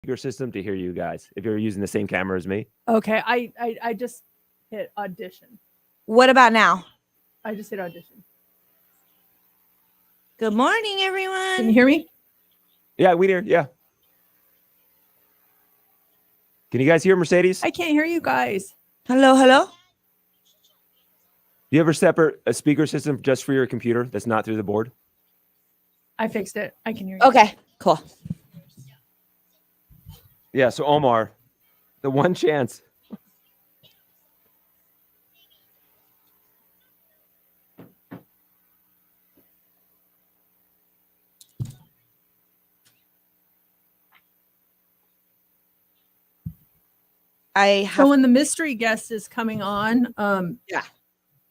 speaker system to hear you guys if you're using the same camera as me. Okay, I just hit audition. What about now? I just hit audition. Good morning, everyone. Can you hear me? Yeah, we hear. Yeah. Can you guys hear Mercedes? I can't hear you guys. Hello, hello. Do you ever separate a speaker system just for your computer that's not through the board? I fixed it. I can hear you. Okay, cool. Yeah. So Omar, the one chance. So when the mystery guest is coming on, Yeah.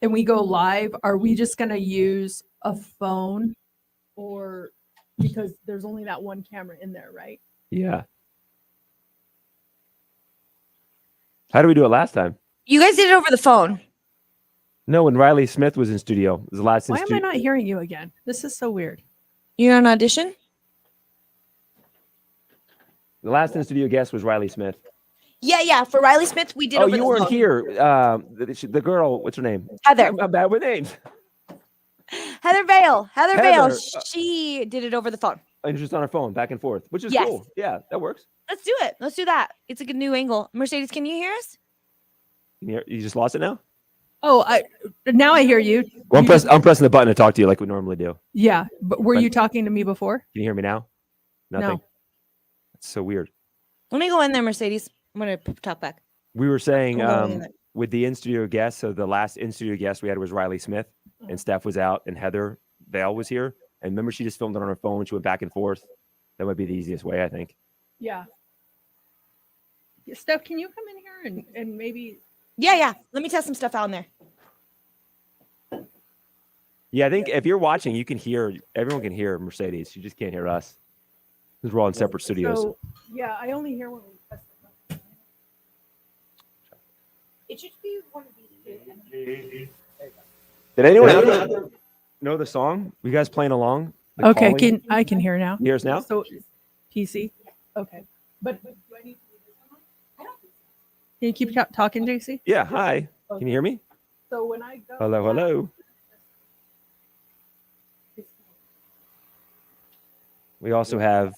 and we go live, are we just gonna use a phone, or because there's only that one camera in there, right? Yeah. How did we do it last time? You guys did it over the phone. No, when Riley Smith was in studio. It was the last. Why am I not hearing you again? This is so weird. You're on audition? The last in studio guest was Riley Smith. Yeah. For Riley Smith, we did Oh, over you the weren't phone. here. The girl, what's her name? Heather. I'm bad with names. Heather Vale. Heather Vale. Heather. She did it over the phone. And just on her phone, back and forth, which is Yes. cool. Yeah, that works. Let's do it. Let's do that. It's a good new angle. Mercedes, can you hear us? You just lost it now? Oh, now I hear you. Well, You I'm pressing the button to talk to you like we normally do. Yeah, but were But- you talking to me before? Can you hear me now? Nothing. No. It's so weird. Let me go in there, Mercedes. I'm going to talk back. We were saying I'm going in there. with the in-studio guest, so the last in-studio guest we had was Riley Smith, and Steph was out, and Heather Vale was here. And remember, she just filmed it on her phone. She went back and forth. That would be the easiest way, I think. Yeah. Steph, can you come in here and maybe? Yeah. Let me test some stuff out in there. Yeah, I think if you're watching, you can hear, everyone can hear Mercedes. You just can't hear us because we're all in separate studios. So, yeah, I only hear when we press the button. It should be one of these two. Did anyone know the song? You guys playing along? The Okay, Calling? I can hear now. You hear us now? So PC. Okay, but do I need to do this one? I don't. Can you keep talking, JC? Yeah, hi. Can you hear me? So when I go. Hello. We also have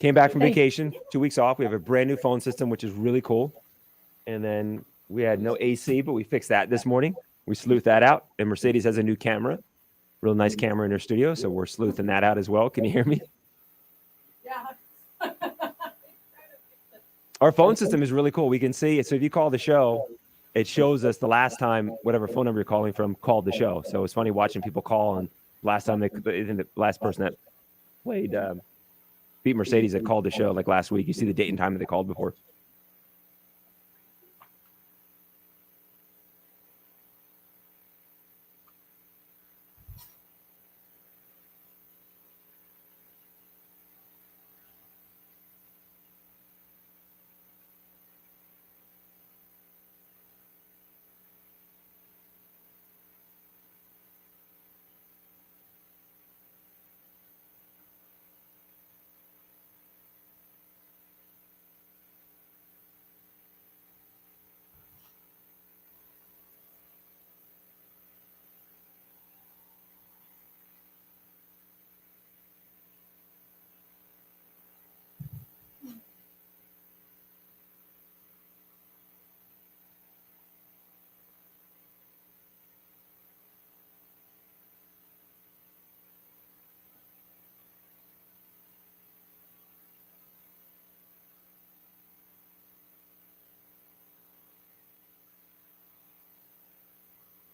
came back from vacation, 2 weeks off. We have a brand new phone system, which is really cool. And then we had no AC, but we fixed that this morning. We sleuthed that out. And Mercedes has a new camera, real nice camera in her studio. So we're sleuthing that out as well. Can you hear me? Yeah. Our phone system is really cool. We can see it. So if you call the show, it shows us the last time whatever phone number you're calling from called the show. So it's funny watching people call, and last time the last person that played beat Mercedes that called the show like last week. You see the date and time that they called before.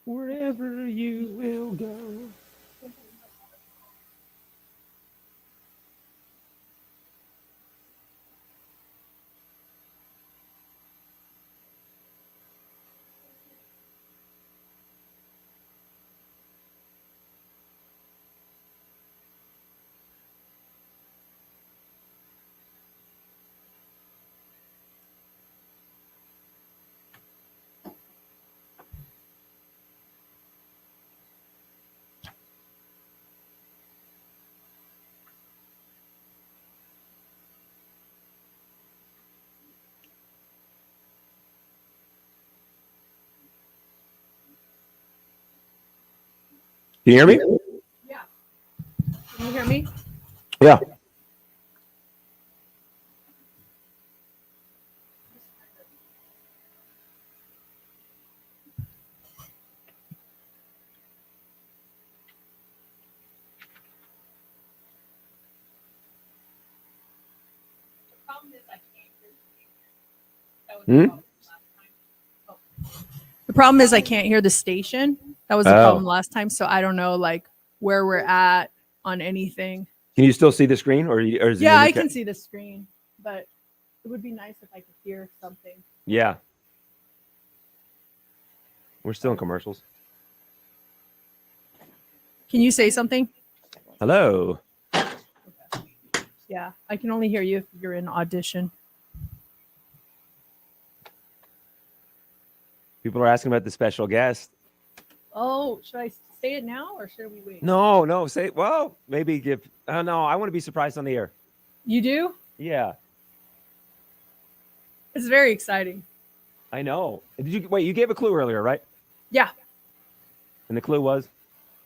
Wherever you will go. Can you hear me? Yeah. Can you hear me? Yeah. Hmm? The problem is I can't hear the station. That was the Oh. problem last time. So I don't know like where we're at on anything. Can you still see the screen, or is it Yeah, in the I can see the screen, but it would be nice if I could hear something. Yeah. We're still in commercials. Can you say something? Hello. Yeah, I can only hear you if you're in audition. People are asking about the special guest. Oh, should I say it now or should we wait? No. Say, well, maybe give. Oh, no. I want to be surprised on the air. You do? Yeah, It's very exciting. I know. Did you wait? You gave a clue earlier, right? Yeah, And the clue was.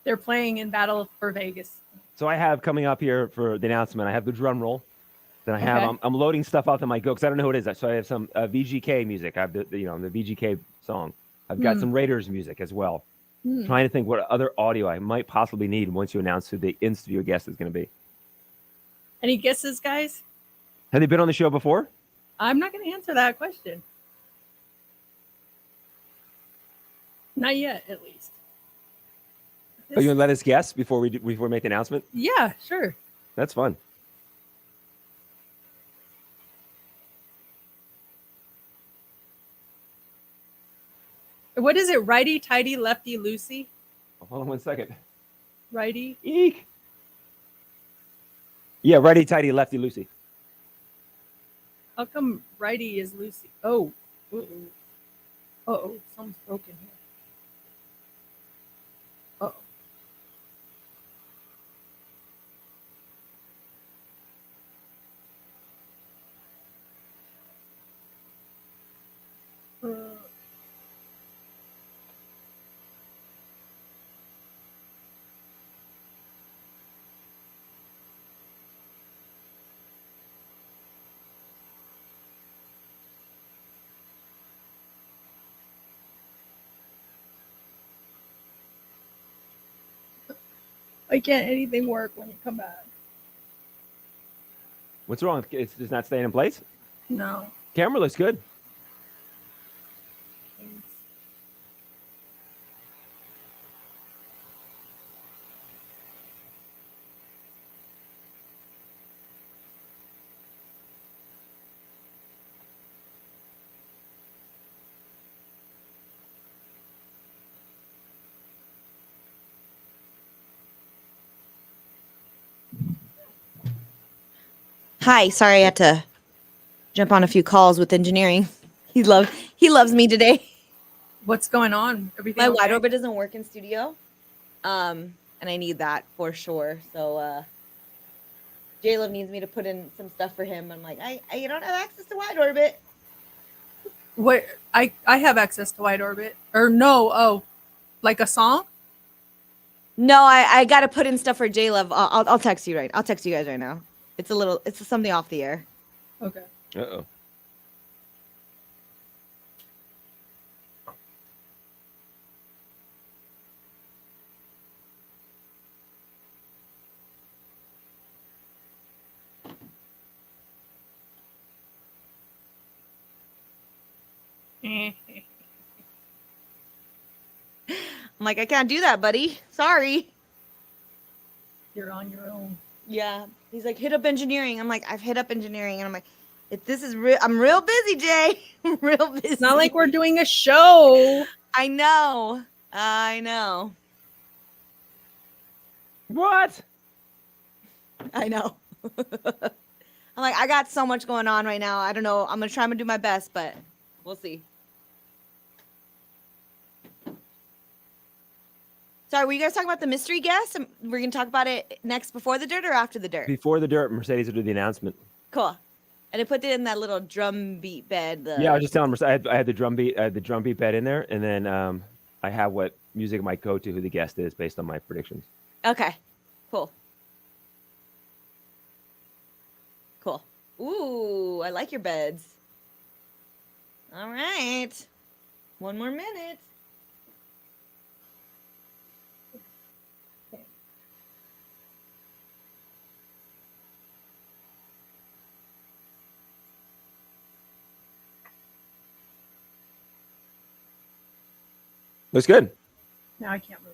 they're playing in Battle for Vegas. So I have coming up here for the announcement. I have the drum roll. Then I have Okay. I'm loading stuff out on my go because I don't know who it is. So I have some VGK music. I have the VGK song. I've got Hmm. some Raiders music as well. Hmm. Trying to think what other audio I might possibly need once you announce who the in-studio guest is going to be. Any guesses, guys? Have they been on the show before? I'm not going to answer that question. Not yet, at least. Are you going to let us guess before we make the announcement? Yeah, sure. That's fun. What is it? Righty, tighty, lefty, loosey? Hold on one second. Righty. Eek. Yeah, righty tighty, lefty loosey. How come righty is loosey? Oh. Uh-oh. Something's broken here. Uh-oh. Why can't anything work when you come back? What's wrong? It's just not staying in place? No. Camera looks good. Hi, sorry I had to jump on a few calls with engineering. He loves me today. What's going on? Everything My okay? wide orbit doesn't work in studio. And I need that for sure. So J-Love needs me to put in some stuff for him. I'm like, I don't have access to wide orbit. What I have access to wide orbit. Or no, like a song? No, I gotta put in stuff for J-Love. I'll text you I'll text you guys right now. It's something off the air. Okay. Uh-oh. I'm like, I can't do that, buddy. Sorry. You're on your own. Yeah. He's like, hit up engineering. I'm like, I've hit up engineering. And I'm like, this is real. I'm real busy, Jay. I'm real busy. It's not like we're doing a show. I know. I know. What? I know. I'm like, I got so much going on right now. I don't know. I'm going to try and do my best, but we'll see. Sorry, were you guys talking about the mystery guest? We're going to talk about it next before the dirt or after the dirt? Before the dirt, Mercedes will do the announcement. Cool. And I put it in that little drum beat bed. Yeah, I was just telling Mercedes I had the drum beat bed in there, and then I have what music might go to who the guest is based on my predictions. Okay. Cool. Cool. Ooh, I like your beds. All right. One more minute. Looks good. Now I can't move.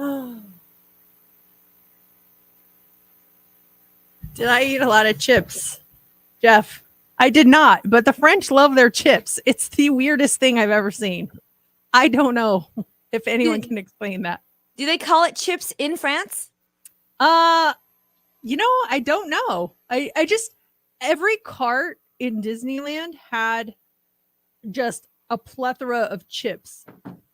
Oh. Did I eat a lot of chips, Jeff? I did not, but the French love their chips. It's the weirdest thing I've ever seen. I don't know if anyone can explain that. Do they call it chips in France? I don't know. I just every cart in Disneyland had just a plethora of chips.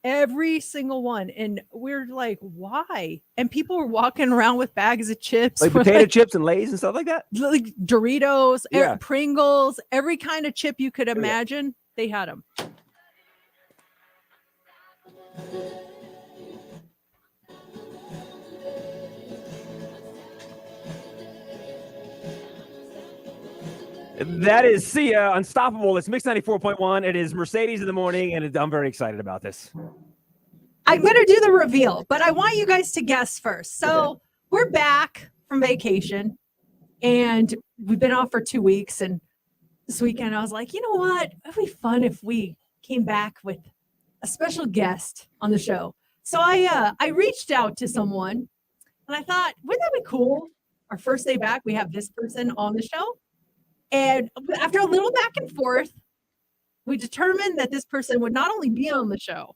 Every single one. And we're like, why? And people were walking around with bags of chips. Like potato chips and Lay's and stuff like that? Like Doritos, Yeah. Pringles, every kind of chip you could imagine, they had them. That is Sia, Unstoppable. It's Mix 94.1. It is Mercedes in the morning, and I'm very excited about this. I'm going to do the reveal, but I want you guys to guess first. So we're back from vacation and we've been off for 2 weeks. And this weekend I was like, you know what? It'd be fun if we came back with a special guest on the show. So I reached out to someone and I thought, wouldn't that be cool? Our first day back, we have this person on the show. And after a little back and forth, we determined that this person would not only be on the show,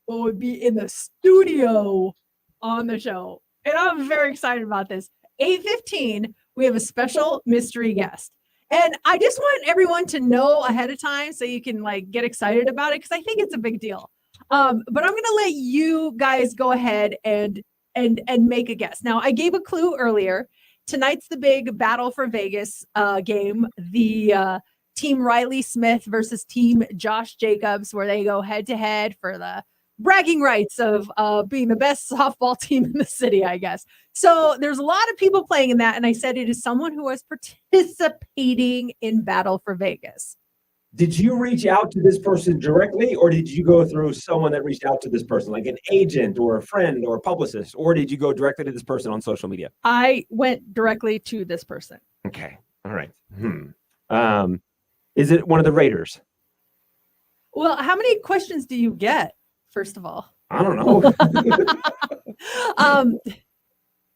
but would be in the studio on the show. And I'm very excited about this. 8:15, we have a special mystery guest. And I just want everyone to know ahead of time so you can like get excited about it because I think it's a big deal. But I'm gonna let you guys go ahead and make a guess. Now I gave a clue earlier. Tonight's the big Battle for Vegas game. The Team Riley Smith versus Team Josh Jacobs, where they go head to head for the bragging rights of being the best softball team in the city, I guess. So there's a lot of people playing in that. And I said it is someone who is participating in Battle for Vegas. Did you reach out to this person directly, or did you go through someone that reached out to this person, like an agent or a friend or a publicist, or did you go directly to this person on social media? I went directly to this person. Okay. All right. Is it one of the Raiders? Well, how many questions do you get, first of all? I don't know.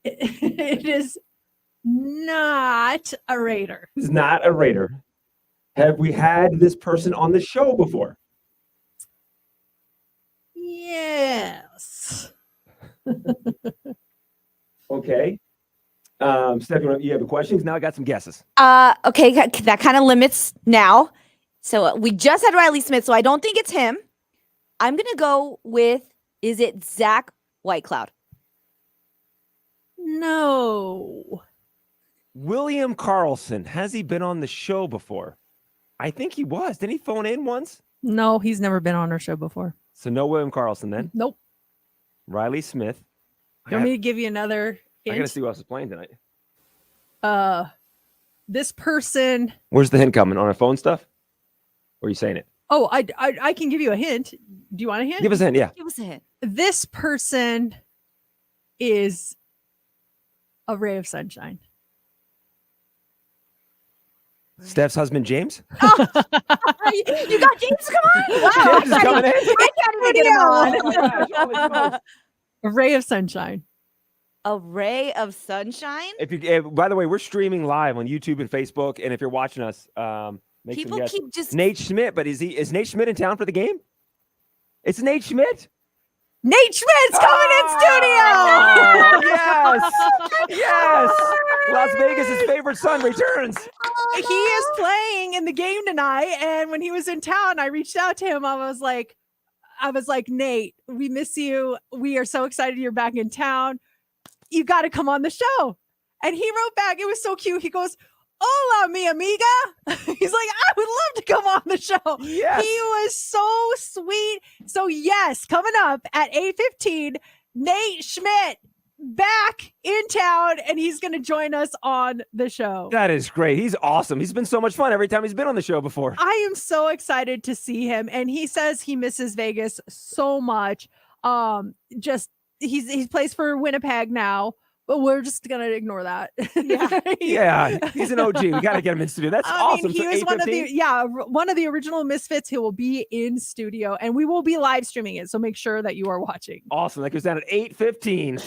It is not a Raider. It's not a Raider. Have we had this person on the show before? Yes. Okay. Stephanie, you have questions? Now I got some guesses. Okay, that kind of limits now. So we just had Riley Smith, so I don't think it's him. I'm gonna go with, is it Zach Whitecloud? No. William Carlson. Has he been on the show before? I think he was. Didn't he phone in once? No, he's never been on our show before. So no William Carlson then. Nope. Riley Smith. Do you want me to give you another I gotta hint? see who else is playing tonight. This person. Where's the hint coming? On our phone stuff? Or are you saying it? Oh, I can give you a hint. Do you want a hint? Give us a hint, yeah. Give us a hint. This person is a ray of sunshine. Steph's husband, James? You got James to come on? Wow. James is coming in. I can't even get him on. A ray of sunshine. A ray of sunshine? By the way, we're streaming live on YouTube and Facebook, and if you're watching us, make some People guess. keep just Nate Schmidt, but is Nate Schmidt in town for the game? It's Nate Schmidt. Nate Schmidt's coming in studio. Yes, yes. Las Vegas' favorite son returns. He is playing in the game tonight, and when he was in town, I reached out to him. I was like, Nate, we miss you. We are so excited you're back in town. You got to come on the show. And he wrote back. It was so cute. He goes, hola, mi amiga. He's like, I would love to come on the show. Yes. He was so sweet. So yes, coming up at 8:15, Nate Schmidt back in town, and he's going to join us on the show. That is great. He's awesome. He's been so much fun every time he's been on the show before. I am so excited to see him, and he says he misses Vegas so much. Just he plays for Winnipeg now, but we're just gonna ignore that. Yeah. Yeah, he's an OG. We got to get him in studio. That's awesome. He So was one of 8:15? one of the original Misfits. He will be in studio, and we will be live streaming it. So make sure that you are watching. Awesome. That goes down at 8:15.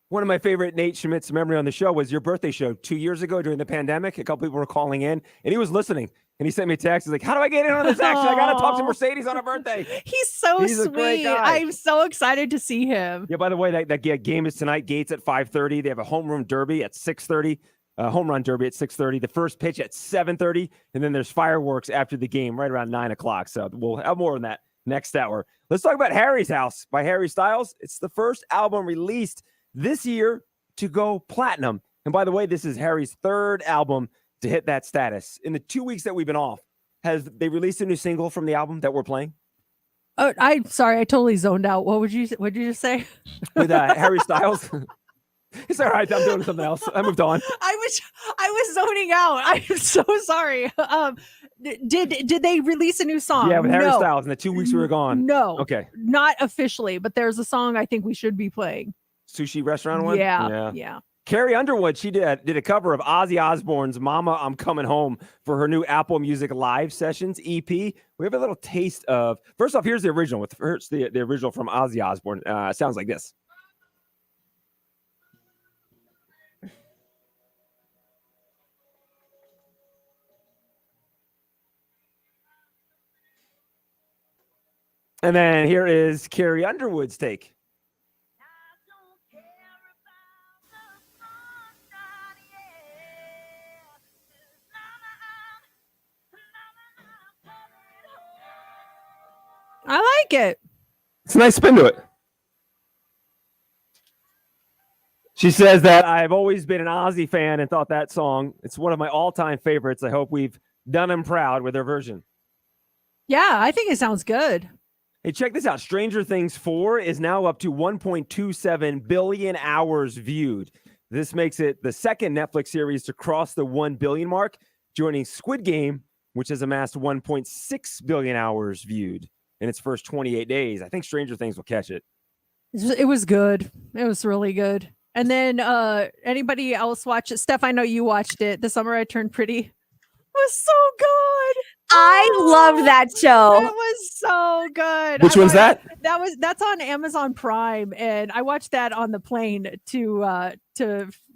One of my favorite Nate Schmidt's memory on the show was your birthday show 2 years ago during the pandemic. A couple people were calling in, and he was listening. And he sent me a text. He's like, "How do I get in on this action? I got to talk to Aw. Mercedes on her birthday." He's He's a great sweet. guy. I'm so excited to see him. Yeah, by the way, that game is tonight. Gates at 5:30. They have a home run derby at 6:30. Home run derby at 6:30. The first pitch at 7:30, and then there's fireworks after the game right around 9 o'clock. So we'll have more on that next hour. Let's talk about Harry's House by Harry Styles. It's the first album released this year to go platinum. And by the way, this is Harry's third album to hit that status. In the 2 weeks that we've been off, has they released a new single from the album that we're playing Oh, I'm sorry, I totally zoned out. What did you just say? with Harry Styles? It's all right. I'm doing something else. I moved on. I was zoning out. I'm so sorry. Did they release a new song? Yeah, with Harry No. Styles in the 2 weeks we were gone. No. Okay. Not officially, but there's a song I think we should be playing. Sushi restaurant one? Yeah. Carrie Underwood, she did a cover of Ozzy Osbourne's Mama, I'm Coming Home for her new Apple Music Live Sessions EP. We have a little taste of, first off, here's the original. Here's the original from Ozzy Osbourne. Sounds like this. And then here is Carrie Underwood's take. I like it. It's a nice spin to it. She says that I've always been an Ozzy fan and thought that song, it's one of my all-time favorites. I hope we've done him proud with their version. Yeah, I think it sounds good. Hey, check this out. Stranger Things 4 is now up to 1.27 billion hours viewed. This makes it the second Netflix series to cross the 1 billion mark, joining Squid Game, which has amassed 1.6 billion hours viewed in its first 28 days. I think Stranger Things will catch it. It was good. It was really good. And then anybody else watch it? Steph, I know you watched it. The Summer I Turned Pretty. It was so good. I loved that It show. was so good. Which I one's watched- that? That's on Amazon Prime, and I watched that on the plane to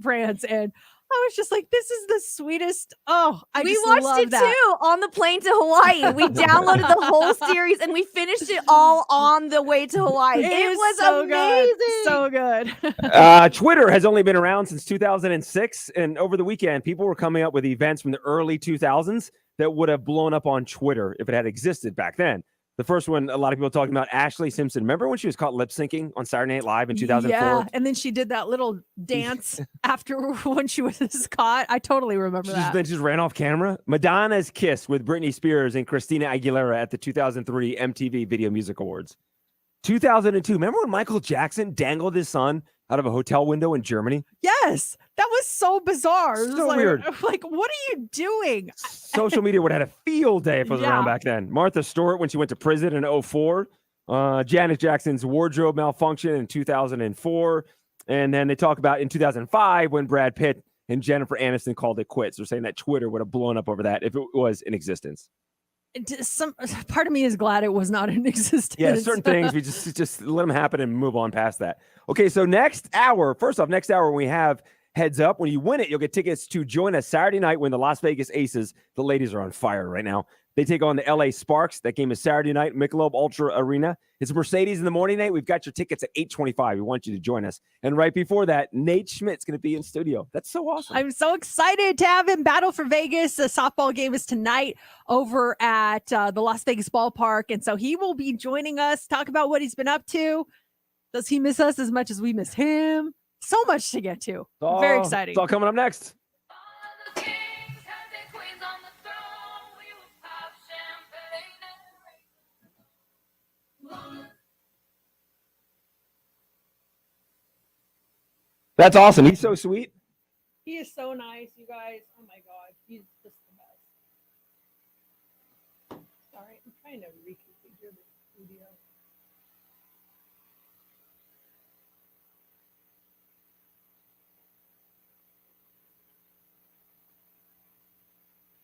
France, and I was just like, "This is the sweetest." Oh, We just watched love it that. too on the plane to Hawaii. We downloaded the whole series and we finished it all on the way to Hawaii. It is was so amazing. good, so good. Twitter has only been around since 2006, and over the weekend, people were coming up with events from the early 2000s that would have blown up on Twitter if it had existed back then. The first one, a lot of people talking about Ashley Simpson. Remember when she was caught lip syncing on Saturday Night Live in 2004? Yeah, and then she did that little dance after when she was caught. I totally remember that. Then just ran off camera. Madonna's kiss with Britney Spears and Christina Aguilera at the 2003 MTV Video Music Awards. 2002. Remember when Michael Jackson dangled his son out of a hotel window in Germany? Yes, that was so bizarre. It was So like, weird. Like, what are you doing? Social media would have had a field day if it was around Yeah. back then. Martha Stewart when she went to prison in 2004. Janet Jackson's wardrobe malfunction in 2004. And then they talk about in 2005 when Brad Pitt and Jennifer Aniston called it quits. They're saying that Twitter would have blown up over that if it was in existence. Some part of me is glad it was not in existence. Yeah, certain things we just let them happen and move on past that. Okay, so next hour, we have Heads Up. When you win it, you'll get tickets to join us Saturday night when the Las Vegas Aces, the ladies are on fire right now. They take on the LA Sparks. That game is Saturday night, Michelob Ultra Arena. It's Mercedes in the morning, Nate. We've got your tickets at 8:25. We want you to join us. And right before that, Nate Schmidt's going to be in studio. That's so awesome. I'm so excited to have him battle for Vegas. The softball game is tonight over at the Las Vegas ballpark. And so he will be joining us, talk about what he's been up to. Does he miss us as much as we miss him? So much to get to. Very exciting. It's all coming up next. That's awesome. He's so sweet. He is so nice, you guys. Oh my God. He's just the best. Sorry, I'm trying to reconfigure the studio.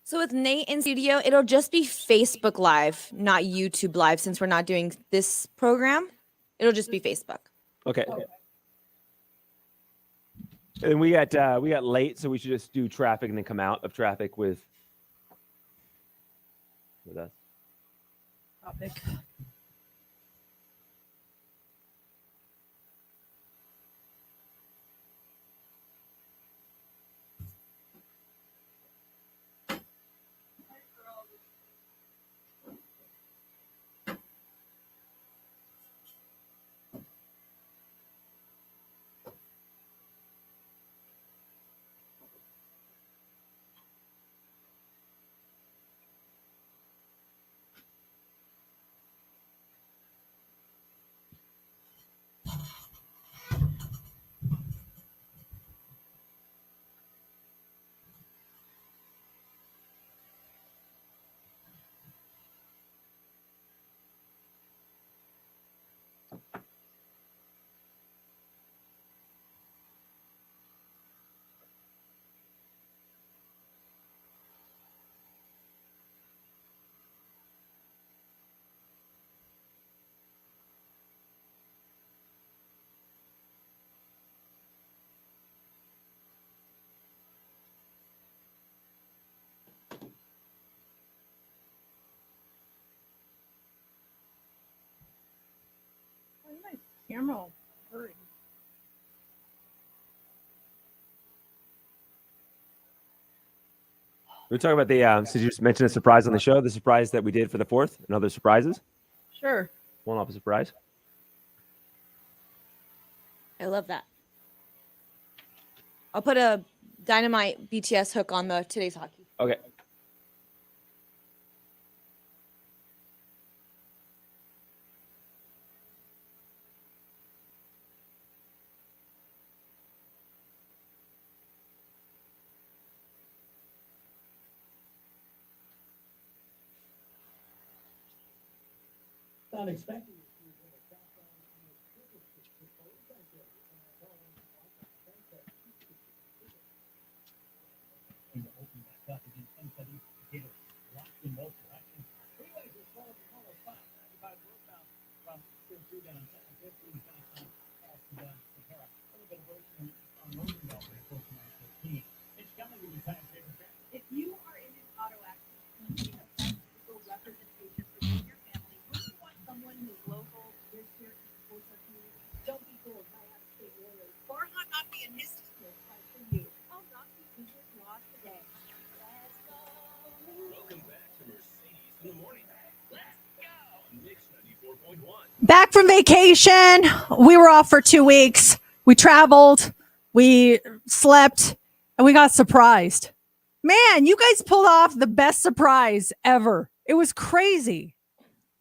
So with Nate in studio, it'll just be Facebook Live, not YouTube Live, since we're not doing this program. It'll just be Facebook. Okay. And we got late, so we should just do traffic and then come out of traffic with us. Topic. Why is my camera all blurry? We're talking about the, so you just mentioned a surprise on the show, the surprise that we did for the 4th, and other surprises. Sure. One off a surprise. I love that. I'll put a Dynamite BTS hook on the Today's Hockey. Okay. Unexpected. If you are in an auto accident, legal representation for you and your family, would you want someone who's local, lives here, and supports our community? Don't be fooled by out-of-state lawyers. Farhan Naqvi and his team will fight for you. Call Naqvi Business Law today. Welcome back to Mercedes in the Morning. Let's go! Mix 94.1. Back from vacation. We were off for 2 weeks. We traveled, we slept, and we got surprised. Man, you guys pulled off the best surprise ever. It was crazy.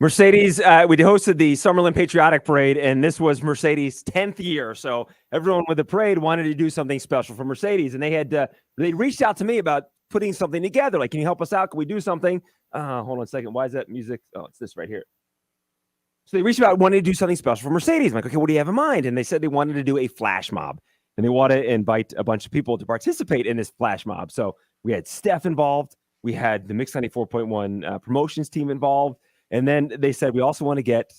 Mercedes, we hosted the Summerlin Patriotic Parade, and this was Mercedes' 10th year. So everyone with the parade wanted to do something special for Mercedes, and they reached out to me about putting something together. Like, can you help us out? Can we do something? Hold on a second. Why is that music? Oh, it's this right here. So they reached out, wanted to do something special for Mercedes. I'm like, okay, what do you have in mind? And they said they wanted to do a flash mob, and they want to invite a bunch of people to participate in this flash mob. So we had Steph involved. We had the Mix 94.1 promotions team involved. And then they said, we also want to get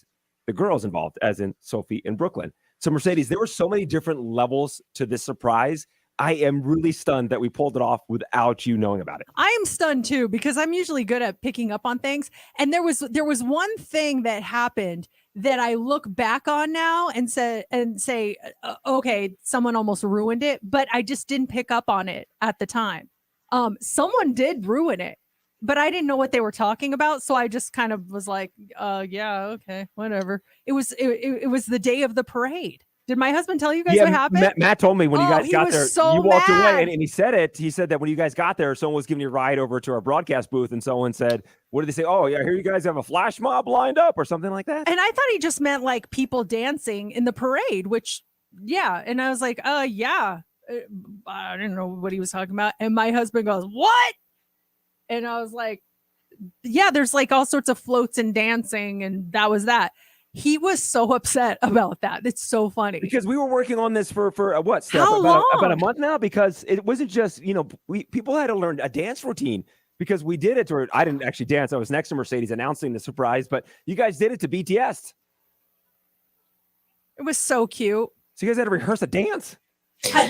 the girls involved, as in Sophie and Brooklyn. So Mercedes, there were so many different levels to this surprise. I am really stunned that we pulled it off without you knowing about it. I am stunned too, because I'm usually good at picking up on things. And there was one thing that happened that I look back on now and say, okay, someone almost ruined it, but I just didn't pick up on it at the time. Someone did ruin it. but I didn't know what they were talking about, so I just kind of was like, yeah, okay, whatever. It was the day of the parade. Did my husband tell you guys what happened? Matt told me when you Oh, guys he got was there, so you walked away, mad. and he said it. He said that when you guys got there, someone was giving you a ride over to our broadcast booth, and someone said, "What did they say? Oh, yeah, here you guys have a flash mob lined up, or something like that." And I thought he just meant like people dancing in the parade, which, yeah. And I was like, yeah. I didn't know what he was talking about. And my husband goes, what? And I was like, yeah, there's like all sorts of floats and dancing. And that was that. He was so upset about that. It's so funny. Because we were working on this for what, Steph? How about a long? month now, because it wasn't just, people had to learn a dance routine, because we did it, or I didn't actually dance. I was next to Mercedes announcing the surprise, but you guys did it to BTS. It was so cute. So you guys had to rehearse a dance.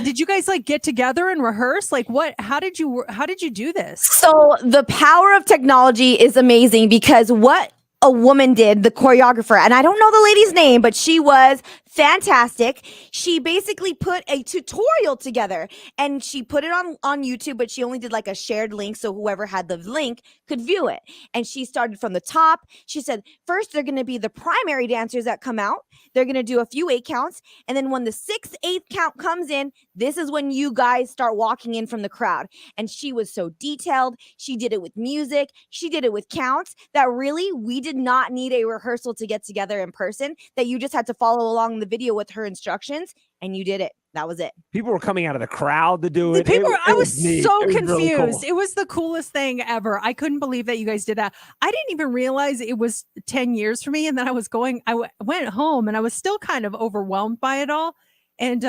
Did you guys like get together and rehearse? Like what? How did you do this? So the power of technology is amazing, because what a woman did, the choreographer, and I don't know the lady's name, but she was fantastic. She basically put a tutorial together and she put it on YouTube, but she only did like a shared link, so whoever had the link could view it. And she started from the top. She said, first they're going to be the primary dancers that come out. They're going to do a few 8 counts, and then when the 6th, 8th count comes in, this is when you guys start walking in from the crowd. And she was so detailed. She did it with music. She did it with counts that really we did not need a rehearsal to get together in person, that you just had to follow along the video with her instructions and you did it. That was it. People were coming out of the crowd to do The it. people, I was neat. so It was confused. really cool. It was the coolest thing ever. I couldn't believe that you guys did that. I didn't even realize it was 10 years for me. And then I went home and I was still kind of overwhelmed by it all. And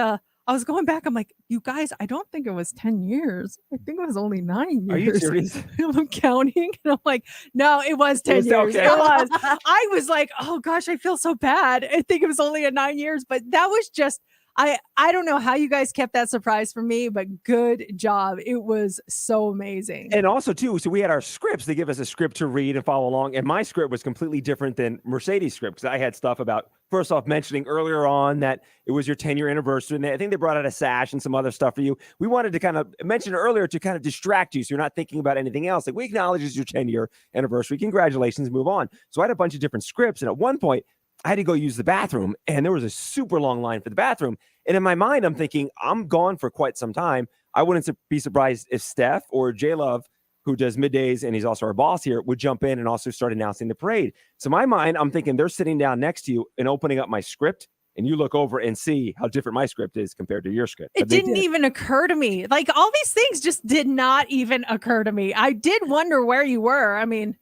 I was going back. I'm like, you guys, I don't think it was 10 years. I think it was only 9 years. Are you serious? I'm counting. And I'm like, no, it was 10 was years. okay. It was. I was like, oh gosh, I feel so bad. I think it was only a 9 years, but that was just, I don't know how you guys kept that surprise from me, but good job. It was so amazing. And also, too, so we had our scripts. They give us a script to read and follow along. And my script was completely different than Mercedes' script, because I had stuff about, first off, mentioning earlier on that it was your 10-year anniversary. And I think they brought out a sash and some other stuff for you. We wanted to kind of mention earlier to kind of distract you so you're not thinking about anything else. Like, we acknowledge it's your 10-year anniversary. Congratulations, move on. So I had a bunch of different scripts. And at one point, I had to go use the bathroom, and there was a super long line for the bathroom. And in my mind, I'm thinking, I'm gone for quite some time. I wouldn't be surprised if Steph or J Love, who does middays and he's also our boss here, would jump in and also start announcing the parade. So in my mind, I'm thinking they're sitting down next to you and opening up my script, and you look over and see how different my script is compared to your script. It didn't even occur to me. Like, all these things just did not even occur to me. I did wonder where you were. I mean,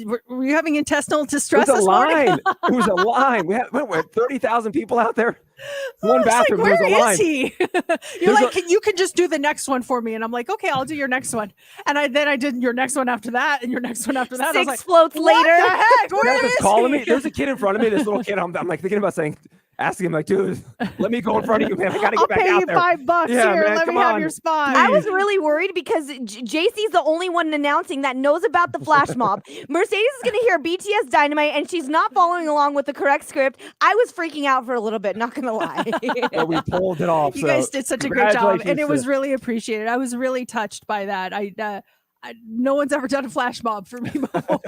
were you having intestinal distress It was this a morning? line. It was a line. We had 30,000 people out there. One I was bathroom. like, There was a where line. is he? You're like, you can just do the next one for me. And I'm like, okay, I'll do your next one. And I did your next one after that, and your next one after that. I was 6 like, floats what later. the heck? Where Steph is is calling he? me. There's a kid in front of me. This little kid. I'm like thinking about asking him, like, dude, let me go in front of you, man. I got to I'll get back pay out you there. $5 Yeah, here. man, Let me come have on. your spot. I was really worried because JC's the only one announcing that knows about the flash mob. Mercedes is going to hear BTS Dynamite and she's not following along with the correct script. I was freaking out for a little bit, not going to lie. But we pulled it off. You so guys did such a great job, and congratulations it was to- really appreciated. I was really touched by that. No one's ever done a flash mob for me before.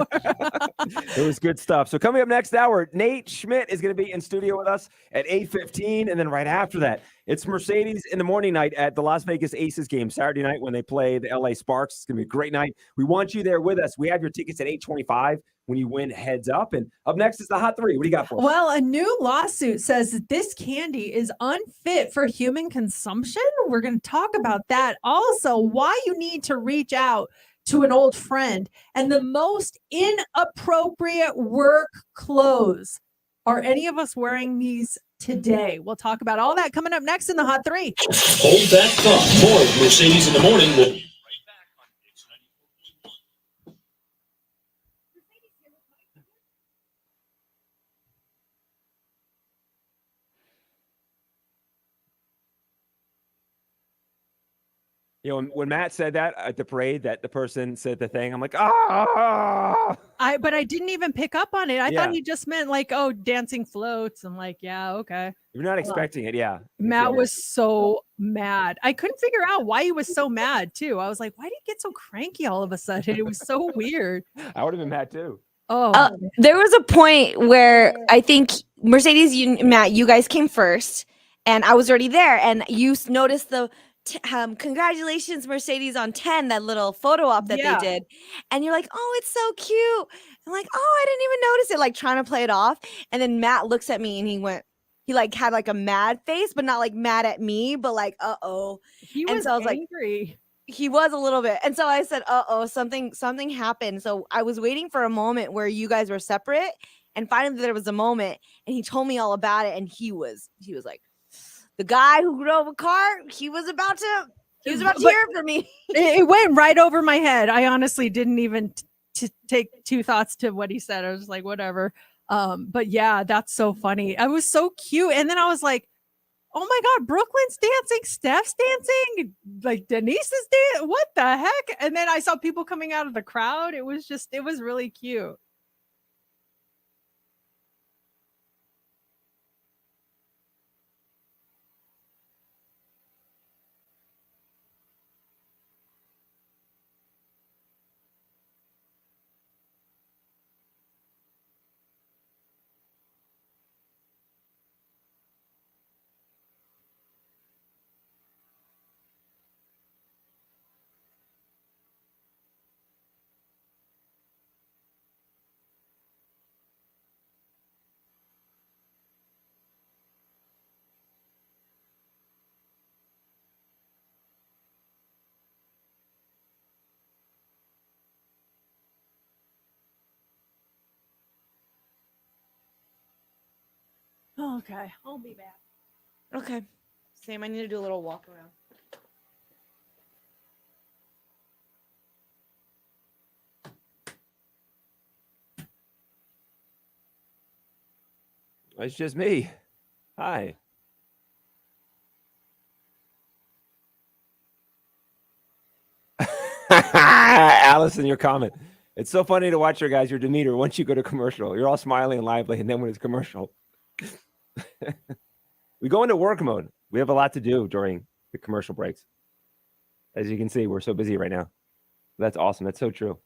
It was good stuff. So coming up next hour, Nate Schmidt is going to be in studio with us at 8:15, and then right after that, it's Mercedes in the morning night at the Las Vegas Aces game Saturday night when they play the LA Sparks. It's going to be a great night. We want you there with us. We have your tickets at 8:25 when you win heads up. And up next is the Hot 3. What do you got for us? Well, a new lawsuit says that this candy is unfit for human consumption. We're going to talk about that. Also, why you need to reach out to an old friend and the most inappropriate work clothes. Are any of us wearing these today? We'll talk about all that coming up next in the Hot 3. Hold that thought. More of Mercedes in the morning will be right back on Mix 94.1. You know, when Matt said that at the parade, that the person said the thing, I'm like, ah. But I didn't even pick up on it. I Yeah. thought he just meant like, oh, dancing floats. I'm like, yeah, okay. You're not expecting it, yeah. You Matt feel it. was so mad. I couldn't figure out why he was so mad too. I was like, why did he get so cranky all of a sudden? It was so weird. I would have been mad too. Oh, There was a point where I think Mercedes, Matt, you guys came first, and I was already there, and you noticed the congratulations, Mercedes, on 10, that little photo op that Yeah. they did, and you're like, oh, it's so cute. I'm like, oh, I didn't even notice it, like trying to play it off, and then Matt looks at me and he like had like a mad face, but not like mad at me, but like, uh-oh. he And was so I was like, angry. he was a little bit. And so I said, uh-oh, something happened. So I was waiting for a moment where you guys were separate, and finally there was a moment, and he told me all about it, and he was like, the guy who drove a car, he was about to But- hear it from me. It went right over my head. I honestly didn't even take two thoughts to what he said. I was like, whatever. But yeah, that's so funny. I was so cute. And then I was like, oh my God, Brooklyn's dancing, Steph's dancing, like Denise is dancing. What the heck? And then I saw people coming out of the crowd. It was really cute. Okay, I'll be back. Okay. Sam, I need to do a little walk around. It's just me. Hi. Allison, your comment. It's so funny to watch your guys, your demeanor once you go to commercial. You're all smiling and lively, and then when it's commercial, we go into work mode. We have a lot to do during the commercial breaks. As you can see, we're so busy right now. That's awesome. That's so true.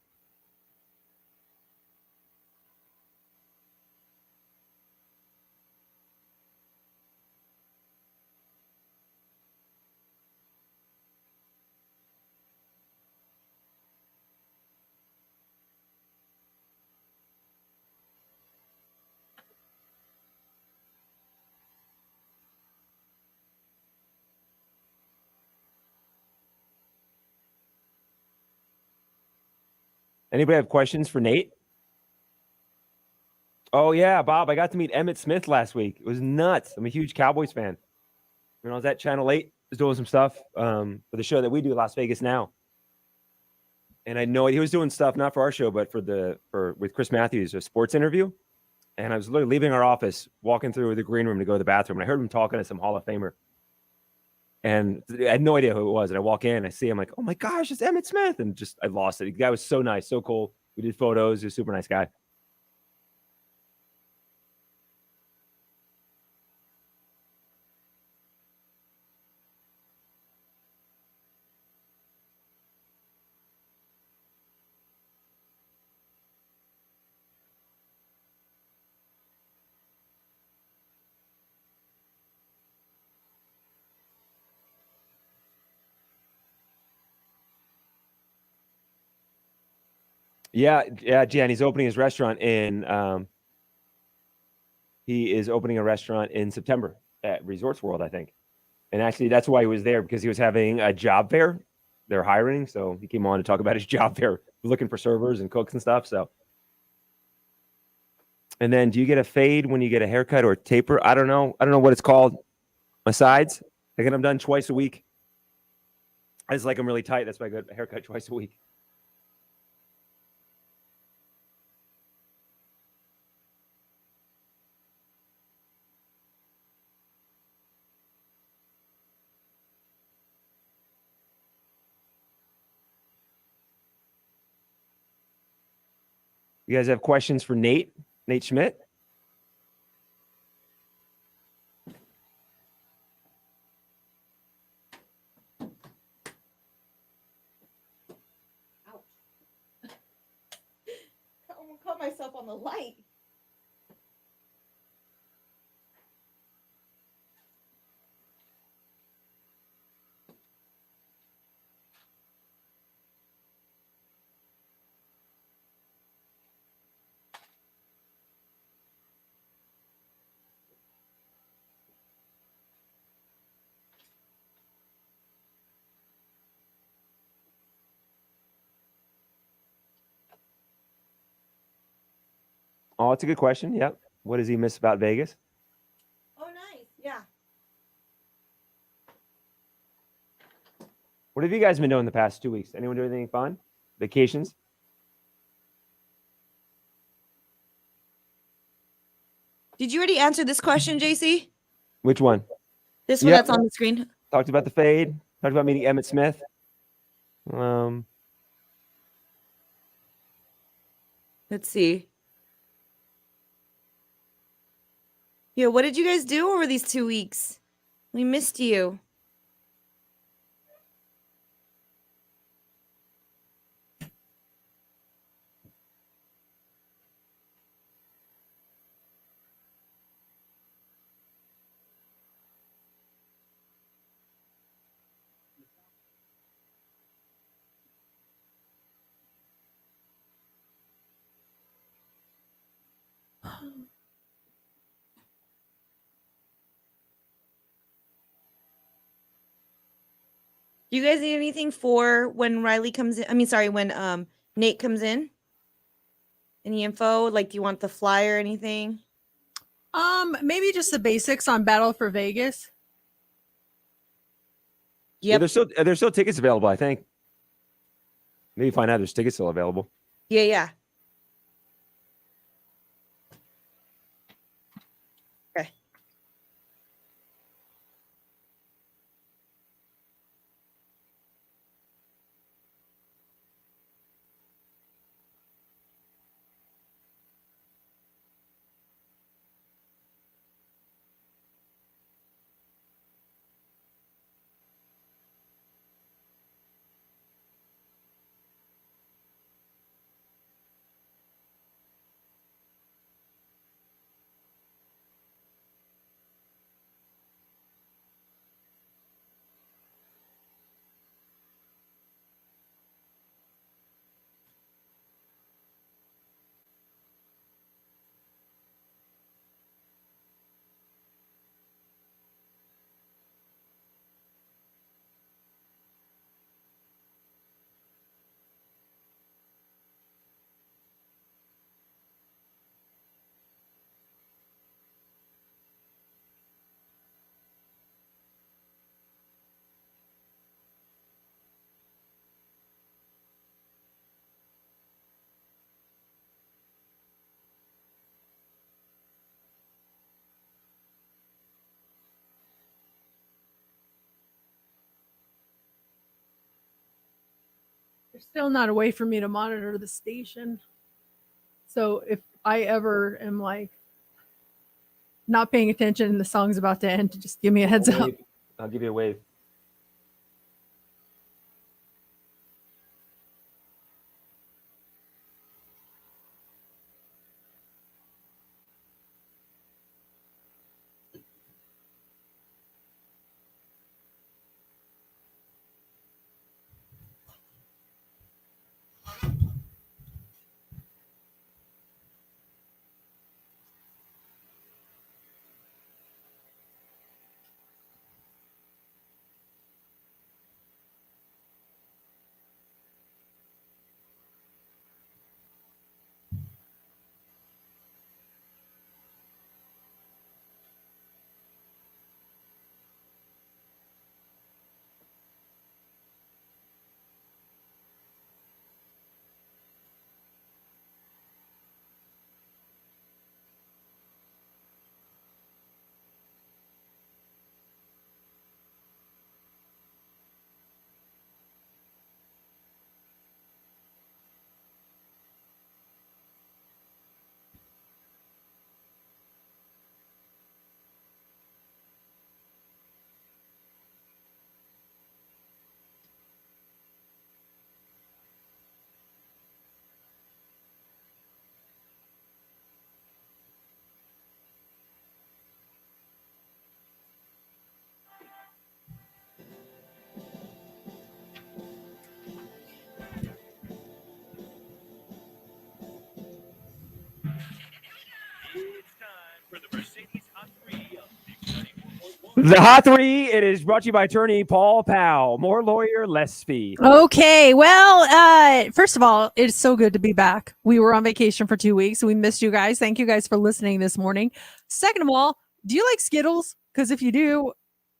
Anybody have questions for Nate? Oh yeah, Bob, I got to meet Emmett Smith last week. It was nuts. I'm a huge Cowboys fan. When I was at Channel 8, I was doing some stuff for the show that we do, Las Vegas Now. And I know he was doing stuff not for our show, but with Chris Matthews, a sports interview. And I was literally leaving our office, walking through the green room to go to the bathroom, and I heard him talking to some Hall of Famer. And I had no idea who it was. And I walk in, I see him, like, oh my gosh, it's Emmett Smith. And just I lost it. The guy was so nice, so cool. We did photos. He was a super nice guy. Yeah, Jan. He's opening his restaurant he is opening a restaurant in September at Resorts World, I think. And actually, that's why he was there, because he was having a job fair. They're hiring, so he came on to talk about his job fair, looking for servers and cooks and stuff. So, and then, do you get a fade when you get a haircut or a taper? I don't know. I don't know what it's called. My sides. I get them done twice a week. I just like them really tight. That's why I get a haircut twice a week. You guys have questions for Nate Schmidt? I almost caught myself on the light. Oh, it's a good question. Yep. What does he miss about Vegas? Oh, nice. Yeah. What have you guys been doing the past 2 weeks? Anyone do anything fun? Vacations? Did you already answer this question, JC? Which one? This one Yep. that's on the screen. Talked about the fade. Talked about meeting Emmett Smith. Um, Let's see. Yeah, what did you guys do over these 2 weeks? We missed you. Do you guys need anything for when Riley comes in? I mean, sorry, when Nate comes in? Any info? Like, do you want the flyer or anything? Maybe just the basics on Battle for Vegas. yeah, Yep. there's still tickets available, I think. Maybe find out there's tickets still available. Yeah, yeah. Okay. There's still not a way for me to monitor the station. So if I ever am like not paying attention and the song's about to end, just give me a heads up. I'll give you a wave. The Hot Three, it is brought to you by attorney Paul Powell. More lawyer, less fee. Okay. Well, first of all, it's so good to be back. We were on vacation for 2 weeks. We missed you guys. Thank you guys for listening this morning. Second of all, do you like Skittles? Because if you do,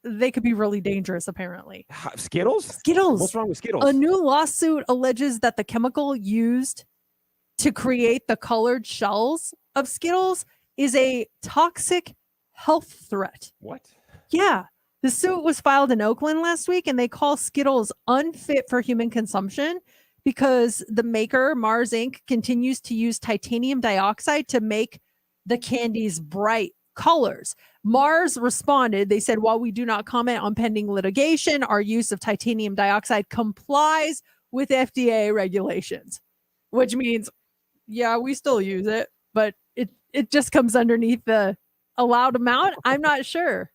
they could be really dangerous, apparently. Skittles? Skittles. What's wrong with Skittles? A new lawsuit alleges that the chemical used to create the colored shells of Skittles is a toxic health threat. What? Yeah. The suit was filed in Oakland last week, and they call Skittles unfit for human consumption because the maker, Mars Inc., continues to use titanium dioxide to make the candy's bright colors. Mars responded. They said, while we do not comment on pending litigation, our use of titanium dioxide complies with FDA regulations, which means, yeah, we still use it, but it just comes underneath the allowed amount. I'm not sure.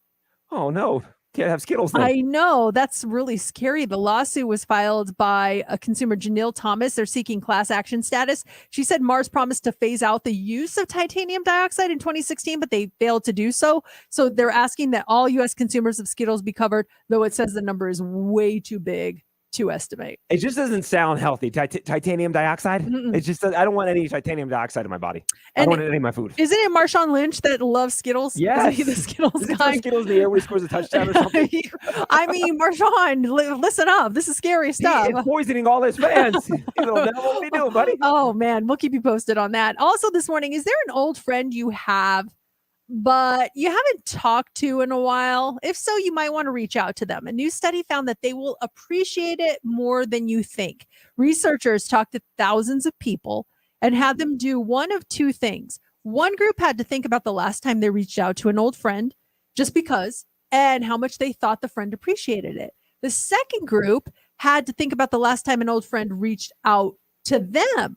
Oh, no. Can't have Skittles then. I know, that's really scary. The lawsuit was filed by a consumer, Janelle Thomas. They're seeking class action status. She said Mars promised to phase out the use of titanium dioxide in 2016, but they failed to do so. So they're asking that all U.S. consumers of Skittles be covered, though it says the number is way too big to estimate. It just doesn't sound healthy. Titanium dioxide? Mm-mm. It's just, I don't want any titanium dioxide in my body. I And don't want it in any of my food. isn't it Marshawn Lynch that loves Skittles? Yes. Is he the Skittles Does he throw guy? Skittles in the air when he scores a touchdown or something? I mean, Marshawn, listen up. This is scary stuff. He is poisoning all his fans. You don't know what we do, buddy. Oh man, we'll keep you posted on that. Also this morning, is there an old friend you have, but you haven't talked to in a while? If so, you might want to reach out to them. A new study found that they will appreciate it more than you think. Researchers talked to thousands of people and had them do one of two things. One group had to think about the last time they reached out to an old friend, just because, and how much they thought the friend appreciated it. The second group had to think about the last time an old friend reached out to them.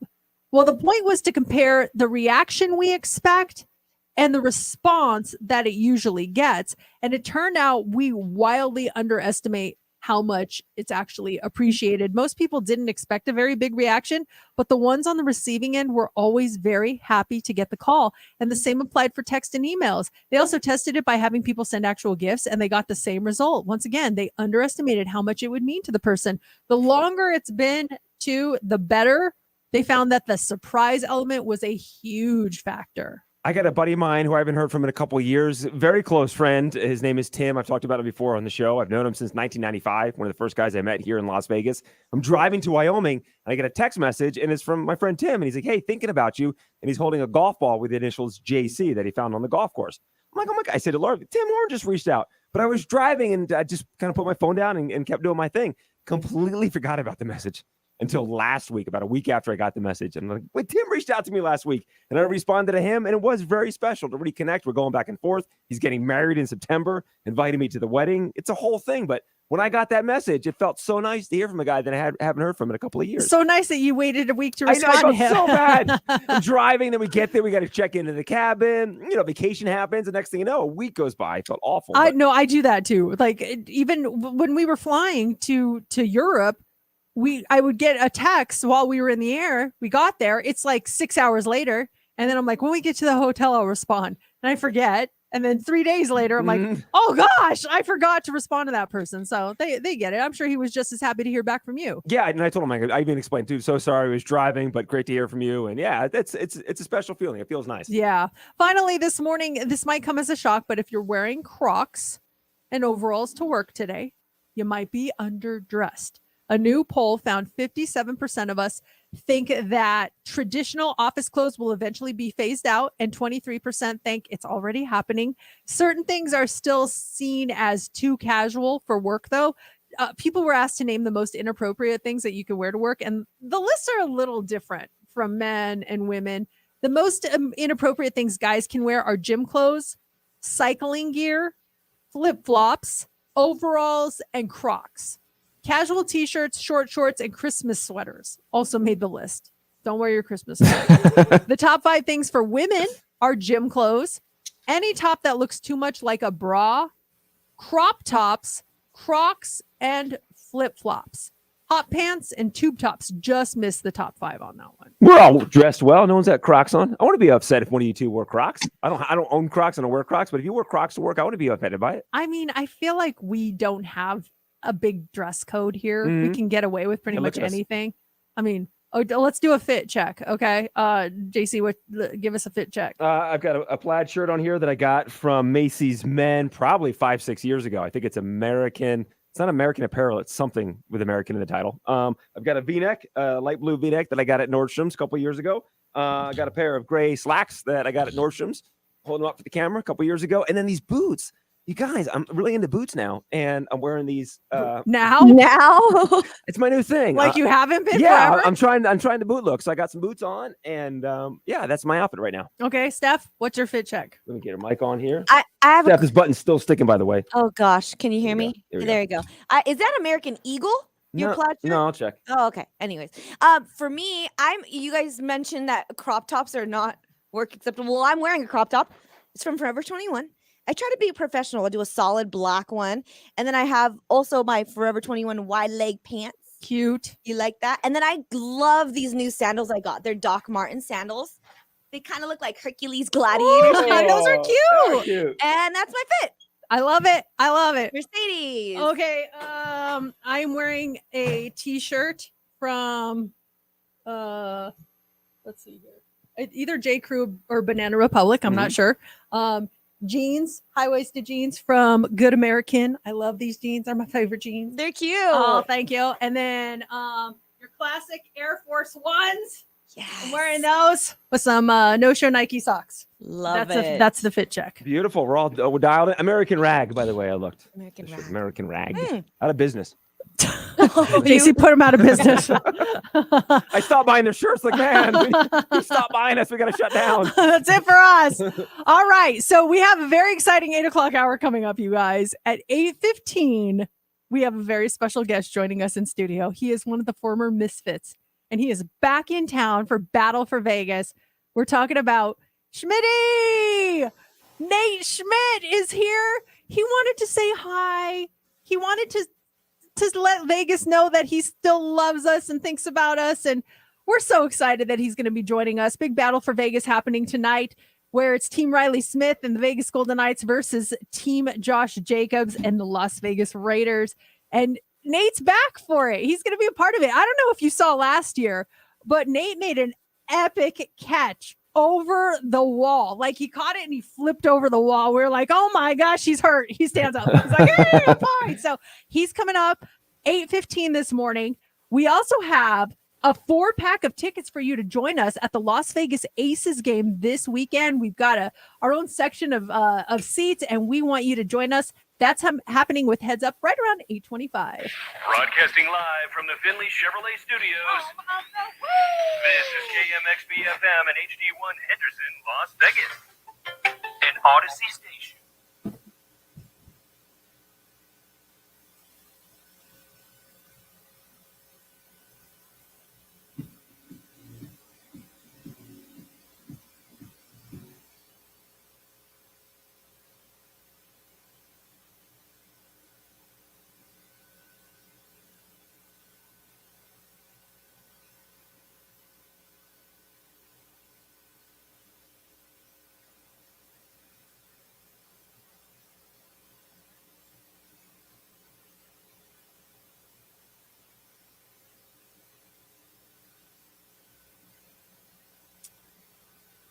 Well, the point was to compare the reaction we expect and the response that it usually gets. And it turned out we wildly underestimate how much it's actually appreciated. Most people didn't expect a very big reaction, but the ones on the receiving end were always very happy to get the call. And the same applied for text and emails. They also tested it by having people send actual gifts, and they got the same result. Once again, they underestimated how much it would mean to the person. The longer it's been, the better. They found that the surprise element was a huge factor. I got a buddy of mine who I haven't heard from in a couple of years. Very close friend. His name is Tim. I've talked about him before on the show. I've known him since 1995, one of the first guys I met here in Las Vegas. I'm driving to Wyoming, and I get a text message, and it's from my friend Tim. And he's like, hey, thinking about you. And he's holding a golf ball with the initials JC that he found on the golf course. I'm like, oh my God. I said to Laura, Tim Lauren just reached out. But I was driving, and I just kind of put my phone down and kept doing my thing. Completely forgot about the message until last week, about a week after I got the message. And I'm like, wait, Tim reached out to me last week. And I responded to him, and it was very special to reconnect. We're going back and forth. He's getting married in September, invited me to the wedding. It's a whole thing. But when I got that message, it felt so nice to hear from a guy that I haven't heard from in a couple of years. So nice that you waited a week to I respond know, to him. so bad. I'm driving, then we get there. We got to check into the cabin. You know, vacation happens. The next thing you know, a week goes by. I felt awful. I but- know, I do that too. Like even when we were flying to Europe, I would get a text while we were in the air. We got there. It's like 6 hours later. And then I'm like, when we get to the hotel, I'll respond. And I forget. And then 3 days later, I'm like, oh gosh, I forgot to respond to that person. So they get it. I'm sure he was just as happy to hear back from you. Yeah, and I told him, I even explained too. So sorry, I was driving, but great to hear from you. And yeah, it's a special feeling. It feels nice. Yeah. Finally, this morning, this might come as a shock, but if you're wearing Crocs and overalls to work today, you might be underdressed. A new poll found 57% of us think that traditional office clothes will eventually be phased out, and 23% think it's already happening. Certain things are still seen as too casual for work, though. People were asked to name the most inappropriate things that you can wear to work, and the lists are a little different from men and women. The most inappropriate things guys can wear are gym clothes, cycling gear, flip-flops, overalls, and Crocs. Casual t-shirts, short shorts, and Christmas sweaters also made the list. Don't wear your Christmas sweater. The top 5 things for women are gym clothes, any top that looks too much like a bra, crop tops, Crocs, and flip-flops. hot pants and tube tops just missed the top 5 on that one. We're all dressed well. No one's got Crocs on. I want to be upset if one of you two wore Crocs. I don't own Crocs. I don't wear Crocs. But if you wear Crocs to work, I want to be offended by it. I mean, I feel like we don't have a big dress code here. We Mhm. can get away with pretty Yeah, look much at us. anything. I mean, let's do a fit check, okay? JC, give us a fit check. I've got a plaid shirt on here that I got from Macy's Men probably 5-6 years ago. I think it's American. It's not American Apparel. It's something with American in the title. I've got a V-neck, light blue V-neck that I got at Nordstrom's a couple years ago. I got a pair of gray slacks that I got at Nordstrom's, holding them up for the camera a couple years ago. And then these boots. You guys, I'm really into boots now, and I'm wearing these. Now, It's my new thing. like you haven't been Yeah, forever? I'm trying the boot look. So I got some boots on, and yeah, that's my outfit right now. Okay, Steph, what's your fit check? Let me get her mic on here. I have Steph, this button's still sticking, by the way. Oh gosh, can you hear There we me? go. There we There you go. Is that American Eagle? Your No, plaid shirt? no, I'll check. Oh, okay. Anyways, for me, you guys mentioned that crop tops are not work acceptable. Well, I'm wearing a crop top. It's from Forever 21. I try to be professional. I do a solid black one, and then I have also my Forever 21 wide leg pants. Cute. You like that? And then I love these new sandals I got. They're Doc Martin sandals. They kind of look like Hercules gladiators. Those are Oh, cute. And that's my fit. I love it. I love it. Mercedes. Okay, I'm wearing a t-shirt from let's see here. Either J. Crew or Banana Republic, I'm not sure. Jeans, high-waisted jeans from Good American. I love these jeans. They're my favorite jeans. They're cute. Oh, thank you. And then your classic Air Force Ones. yes. I'm wearing those with some no-show Nike socks. Love that's it. that's the fit check. Beautiful. We're all we're dialed in. American Rag, by the way. I looked. American This shirt, Rag. American Rag. Hmm. Out of business. JC put them out of business. I stopped buying their shirts. Like, man, you stop buying us. We got to shut down. That's it for us. All right. So we have a very exciting 8:00 hour coming up, you guys. At 8:15, we have a very special guest joining us in studio. He is one of the former Misfits, and he is back in town for Battle for Vegas. We're talking about Schmitty. Nate Schmidt is here. He wanted to say hi. He wanted to let Vegas know that he still loves us and thinks about us. And we're so excited that he's going to be joining us. Big Battle for Vegas happening tonight, where it's Team Riley Smith and the Vegas Golden Knights versus Team Josh Jacobs and the Las Vegas Raiders. And Nate's back for it. He's going to be a part of it. I don't know if you saw last year, but Nate made an epic catch over the wall. Like, he caught it and he flipped over the wall. We are like, oh my gosh, he's hurt. He stands up. He's like, hey, I'm fine. So he's coming up 8:15 this morning. We also have a 4-pack of tickets for you to join us at the Las Vegas Aces game this weekend. We've got our own section of seats, and we want you to join us. That's happening with Heads Up right around 8:25. Broadcasting live from the Finley Chevrolet Studios. This is KMXB FM and HD1 Henderson, Las Vegas. An Odyssey station.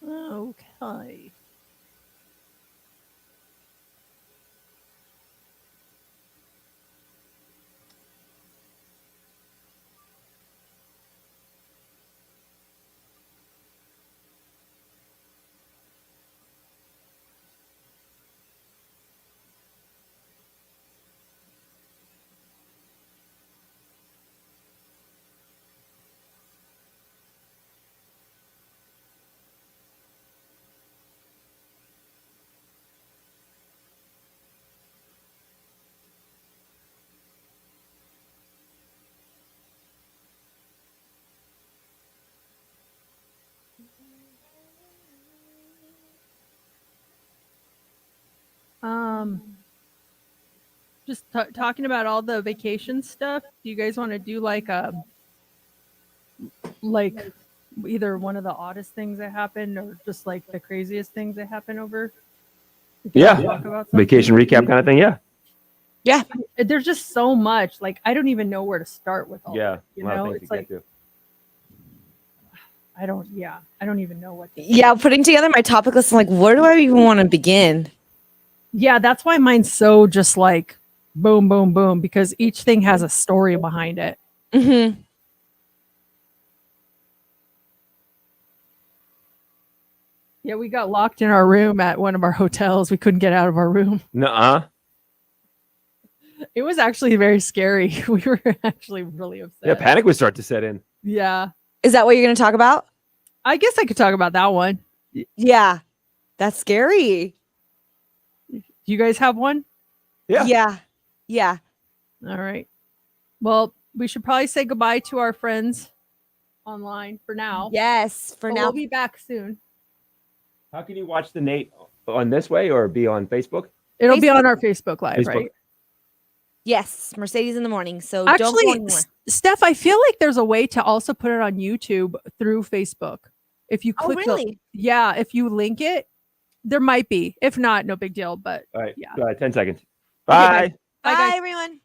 Okay. just talking about all the vacation stuff. Do you guys want to do like either one of the oddest things that happened or just like the craziest things that happened over? We can Yeah. talk about something. Vacation recap kind of thing. Yeah. There's just so much. Like I don't even know where to start with all. Yeah. That, you a lot of know, things it's to like get to. I don't even know what. Yeah, putting together my topic list, I'm like, where do I even want to begin? Yeah, that's why mine's so just like boom, boom, boom, because each thing has a story behind it. Mm-hmm. Yeah, we got locked in our room at one of our hotels. We couldn't get out of our room. Nuh-uh. It was actually very scary. We were actually really upset. Yeah, panic would start to set in. Yeah. Is that what you're going to talk about? I guess I could talk about that one. Yeah. That's scary. You guys have one? Yeah. Yeah. Yeah. All right. Well, we should probably say goodbye to our friends online for now. Yes. For But now. we'll be back soon. How can you watch the Nate on this way or be on Facebook? It'll be Facebook. on our Facebook Live, Facebook. right? Yes. Mercedes in the morning. So don't go Actually, anywhere. Steph, I feel like there's a way to also put it on YouTube through Facebook. If you Oh, click really? if you link it, there might be. If not, no big deal. But All right. Yeah. 10 seconds. Okay, Bye. bye, guys. Bye, everyone.